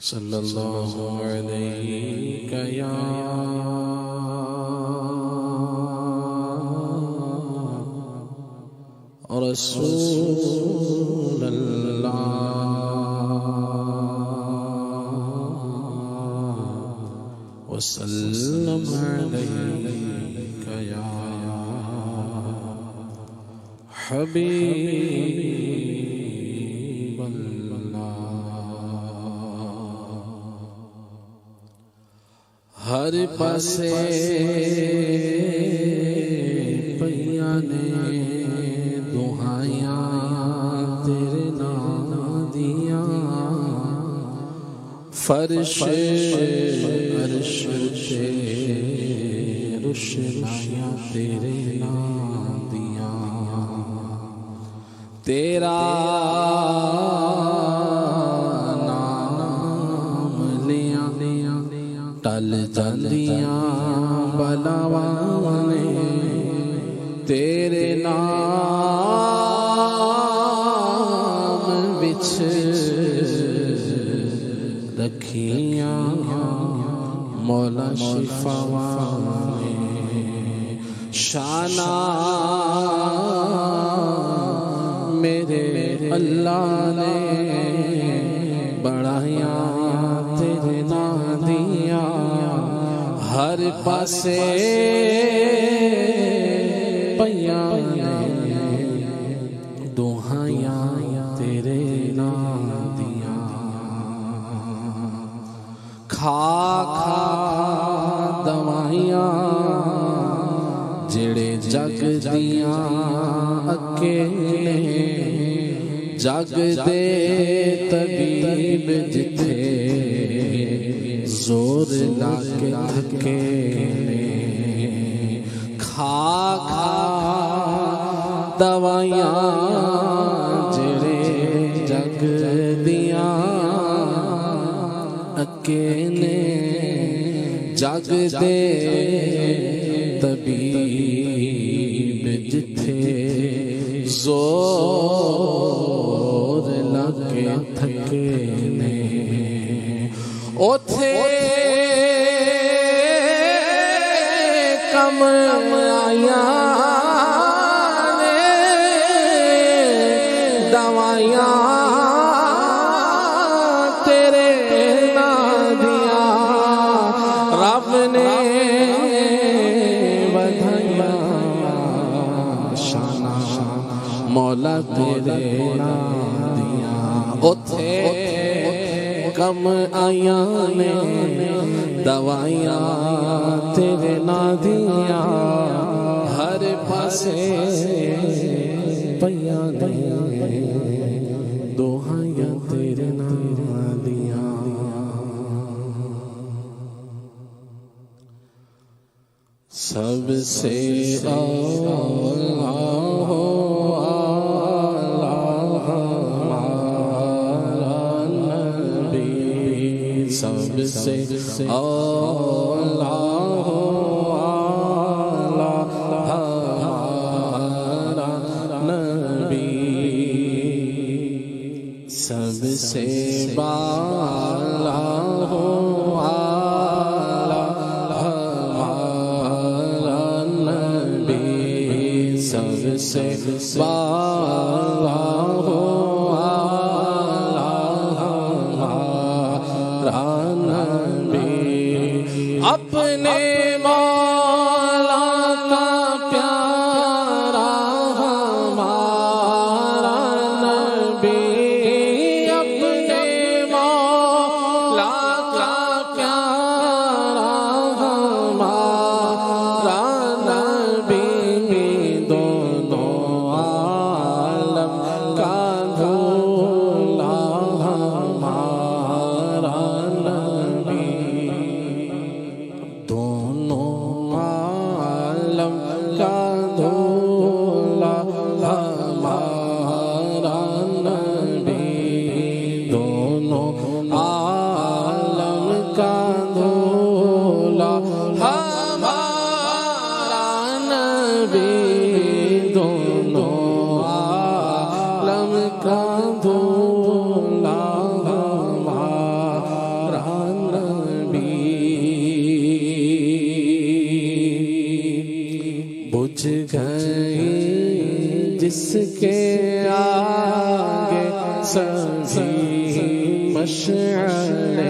صلی اللہ علیہ یا رسول اللہ وسلم علیک یا حبیب اللہ۔ ہر پاسے پیاں نے دعائیاں تیرے نام دیاں، فرش عرش تے روشنیاں تیرے نام دیاں، تیرا نام لیاں ٹل جاندیاں بلاواں نے، تیرے نام وچ رکھیاں مولا شفاواں نے، شانہ میرے اللہ نے بڑھائیاں تیرے نام دیاں، ہر پاسے پیاں نے دعائیاں تیرے نام دیاں، کھا کھا دوائیاں جڑے جگ دیاں اکیلے، جگ دے طبیب جتھے زور لا کے تھکے نے، کھا کھا دوائیاں جڑے جگ دیاں اکیلے، جگ دے طبیب جتھے زور لگ کے تھکے نے، اوتھے کم آیاں نے دوائیاں تیرے نام دیاں، رب نے مولا تیرے نام دیاں، اوتھے کم آیاں نے دوائیاں تیرے نام دیاں، ہر پاسے پیاں نے دعائیاں تیرے نام دیاں، سب سے سب سے اولا ہمارا نبی، سب سے بالا ہمارا نبی، سب سے بالا اپنے مولا کا پیارا ہمارا نبی، اپنے مولا کا پیارا ہمارا نبی، دونوں عالم کا دھولا ہمارا نبی، دونوں جس کے آگے سبھی مشعلیں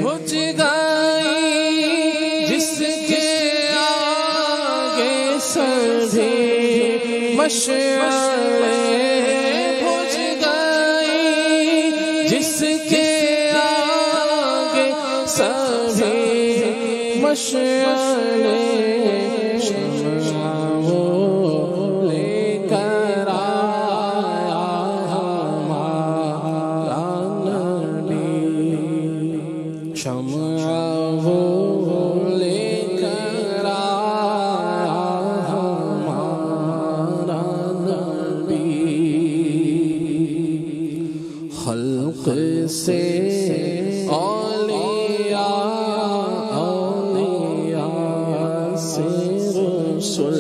بجھ گئی، جس کے آگے سبھی مشعلیں بجھ گئی، جس کے آگے سبھی مشعلیں خلق سے اولیاء، اولیاء سے رسول،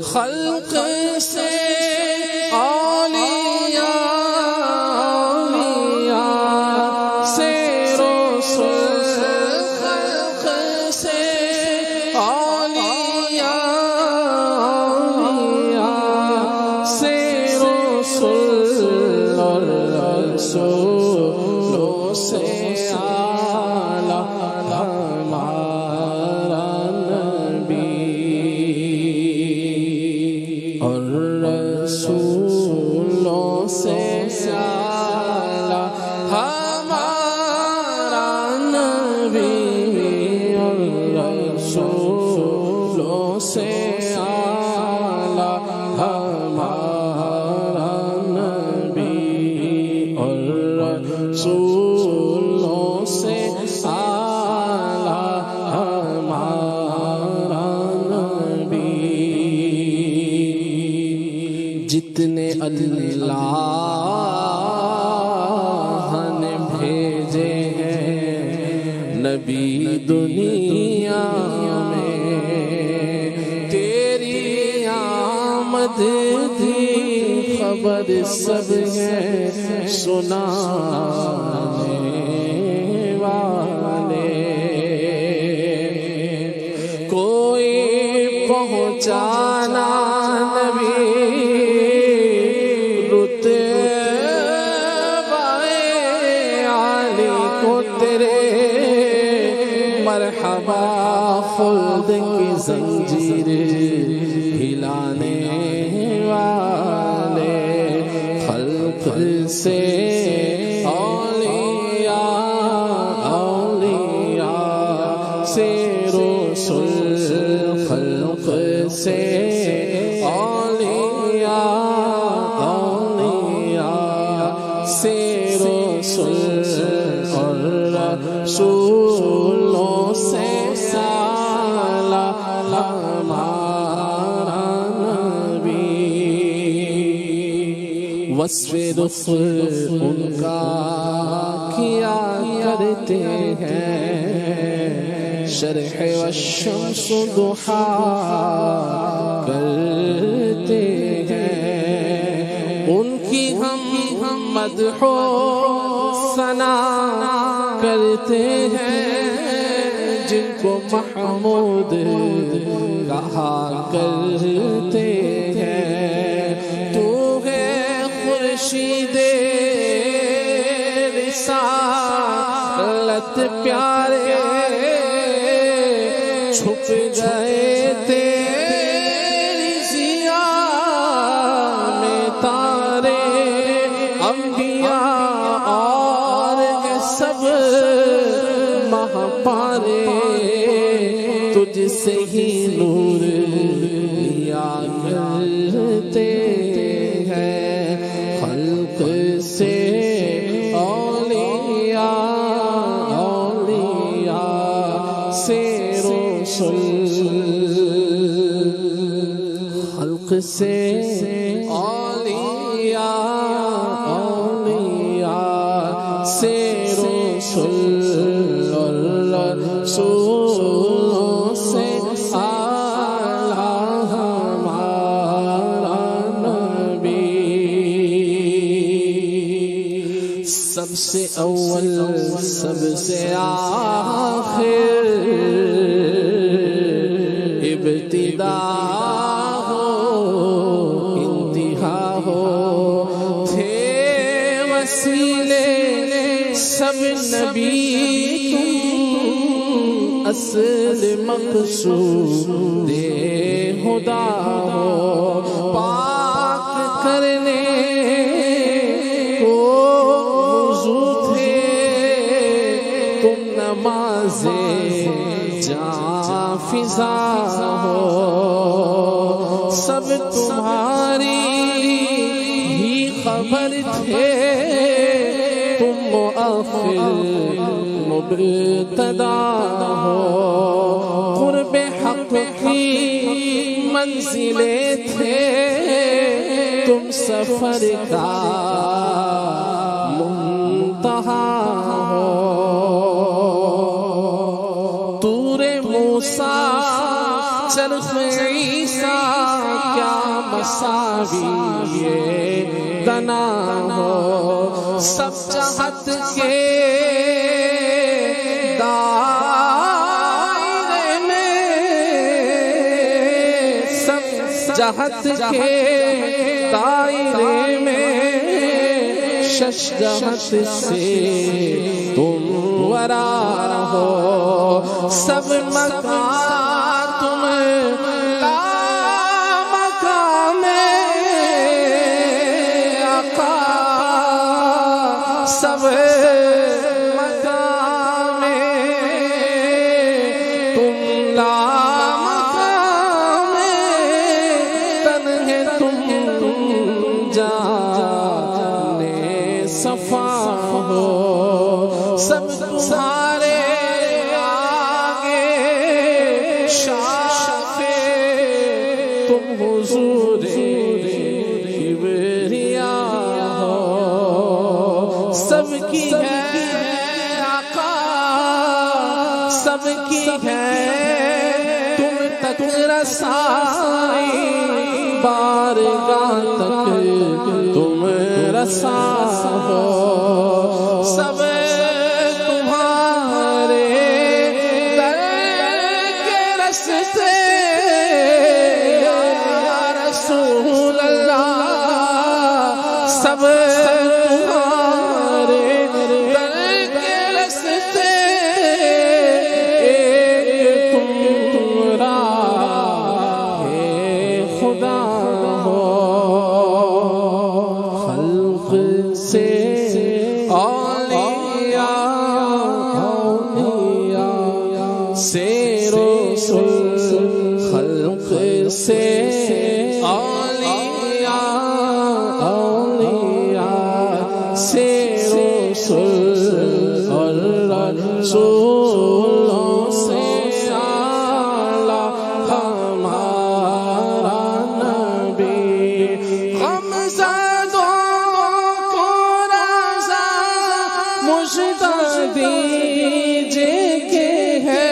خلق سے اولیاء، اولیاء سے رسول، خلق سے اولیاء، اولیاء سے رسولوں سے اعلیٰ ہمارا نبی، اور رسولوں سے اعلیٰ ہمارا نبی، اور رسولوں سے اعلیٰ ہمارا رسولوں سے اعلیٰ ہمارا نبی، جتنے اللہ نے بھیجے ہیں نبی دنیا میں، تیری آمد دی خبر سب ہے سنانے والے، کوئی پہنچانا نبی رتبہ عالی کو تیرے، مرحبا خلد کی زنجیر ہلانے والے، خلق سے اولیاء، اولیاء سے رسول، خلق سے اولیاء، اولیاء سے رسول، اور رسولوں سے اعلیٰ ہمارا نبی، وصف رخ ان کا کیا کرتے ہیں، شرح والشمس ضحا کرتے ہیں، ان کی ہم مدح و ثنا کرتے ہیں، جن کو محمود کہا کرتے ہیں، تو ہے خورشید رسالت پیارے، چھپ گئے تیری ضیاء میں تارے، انبیاء اور سب مہپارے، تجھ سے ہی نور لیا کرتے ہیں، خلق سے اولیاء، اولیاء سے رسول، خلق سے اولیاء، اولیاء سے رسول، اور رسولوں سے اعلیٰ ہمارا نبی، سب سے اول سب سے آخر ابتدا وسیلے سب نبی تم اصل مقصود خدا ہو پاک کرنے کو وضو تھے تم نماز جاں فضا ہو سب تمہاری ہی خبر تھے تم مؤخر مبتدا ہو قرب حق کی منزلیں تھے تم سفر کا منتہا ہو طور موسیٰ چرخ عیسیٰ کیا مساوی دنا ہو سب جہت کے دائرے میں سب جہت کے دائرے میں شش جہت سے تم ورا ہو سب مکان تم مقام آقا سب مقام تم مقام تنہے تم جانے صفا ہو سب تمہارے آگے شافع تم حضور کبریا ہو سب کی ہے آقا سب کی ہے تم تک رسائی بارگاہ تک تم رسا ہو سب تمہارے در کے رستے یا رسول اللہ سب تمہارے در کے رستے ایک تم راہ خدا ہو خلق سے سے رسول خلق سے اولیاء سے رسول اور رسولوں سے اعلیٰ ہمارا نبی غمزدوں کو رضا مژدہ دیجئے کہ ہے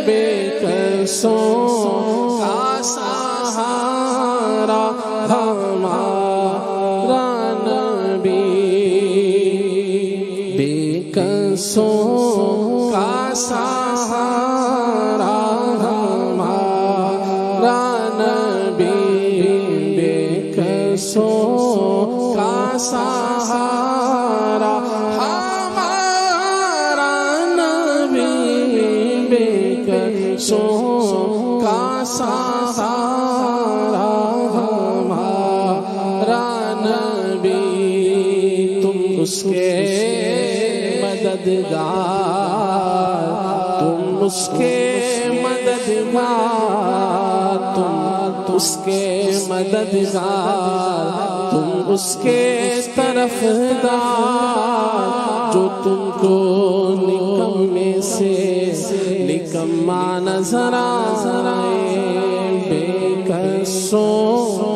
بے کسوں کا سہارا ہمارا نبی بے کسوں کا سہارا ہمارا نبی بے کسوں کا سہارا ہمارا نبی بے کسوں کا سہارا ہمارا نبی تم اس کے مددگار تم اس کے مددگار تم اس کے مددگار تم اس کے طرفدار جو تم کو نکمے سے نکما نظر آئے بے کسوں